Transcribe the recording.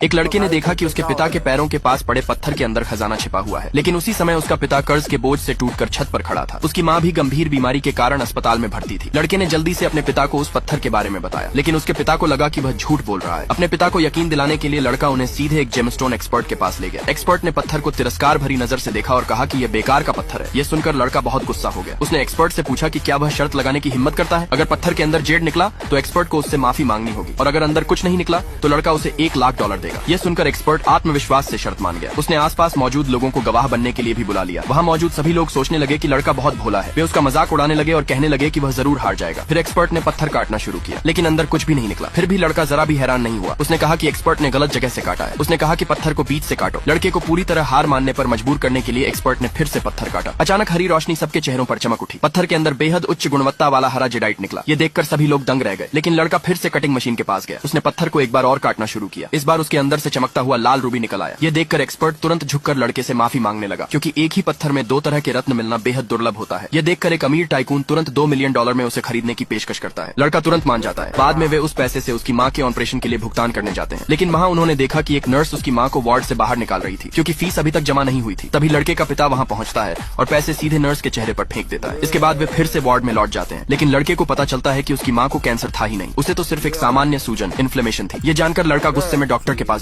एक लड़के ने देखा कि उसके पिता के पैरों के पास पड़े पत्थर के अंदर खजाना छिपा हुआ है, लेकिन उसी समय उसका पिता कर्ज के बोझ से टूटकर छत पर खड़ा था। उसकी माँ भी गंभीर बीमारी के कारण अस्पताल में भर्ती थी। लड़के ने जल्दी से अपने पिता को उस पत्थर के बारे में बताया, लेकिन उसके पिता को लगा कि वह झूठ बोल रहा है। अपने पिता को यकीन दिलाने के लिए लड़का उन्हें सीधे एक जेमस्टोन एक्सपर्ट के पास ले गया। एक्सपर्ट ने पत्थर को तिरस्कार भरी नजर से देखा और कहा कि यह बेकार का पत्थर है। यह सुनकर लड़का बहुत गुस्सा हो गया। उसने एक्सपर्ट से पूछा कि क्या वह शर्त लगाने की हिम्मत करता है, अगर पत्थर के अंदर जेड निकला तो एक्सपर्ट को उससे माफी मांगनी होगी, और अगर अंदर कुछ नहीं निकला तो लड़का उसे $1,00,000 देगा। यह सुनकर एक्सपर्ट आत्मविश्वास से शर्त मान गया। उसने आसपास मौजूद लोगों को गवाह बनने के लिए भी बुला लिया। वहाँ मौजूद सभी लोग सोचने लगे कि लड़का बहुत भोला है। वे उसका मजाक उड़ाने लगे और कहने लगे कि वह जरूर हार जाएगा। फिर एक्सपर्ट ने पत्थर काटना शुरू किया, लेकिन अंदर कुछ भी नहीं निकला। फिर भी लड़का जरा भी हैरान नहीं हुआ। उसने कहा कि एक्सपर्ट ने गलत जगह से काटा है। उसने कहा कि पत्थर को बीच से काटो। लड़के को पूरी तरह हार मानने पर मजबूर करने के लिए एक्सपर्ट ने फिर से पत्थर काटा। अचानक हरी रोशनी सबके चेहरों पर चमक उठी। पत्थर के अंदर बेहद उच्च गुणवत्ता वाला हरा जेडाइट निकला। ये देखकर सभी लोग दंग रह गए। लेकिन लड़का फिर से कटिंग मशीन के पास गया। उसने पत्थर को एक बार और काटना शुरू किया। इस बार उसके अंदर से चमकता हुआ लाल रूबी निकल आया। ये देखकर एक्सपर्ट तुरंत झुककर लड़के से माफी मांगने लगा, क्योंकि एक ही पत्थर में 2 तरह के रत्न मिलना बेहद दुर्लभ होता है। ये देखकर एक अमीर टाइकून तुरंत $2 मिलियन में उसे खरीदने की पेशकश करता है। लड़का तुरंत मान जाता है। बाद में वे उस पैसे से उसकी माँ के ऑपरेशन के लिए भुगतान करने जाते हैं, लेकिन वहाँ उन्होंने देखा कि एक नर्स उसकी माँ को वार्ड से बाहर निकाल रही थी, क्योंकि फीस अभी तक जमा नहीं हुई थी। तभी लड़के का पिता वहाँ पहुँचता है और पैसे सीधे नर्स के चेहरे पर फेंक देता है। इसके बाद वे फिर से वार्ड में लौट जाते हैं, लेकिन लड़के को पता चलता है कि उसकी माँ को कैंसर था ही नहीं, उसे तो सिर्फ एक सामान्य सूजन इन्फ्लेमेशन थी। ये जानकर लड़का गुस्से में डॉक्टर के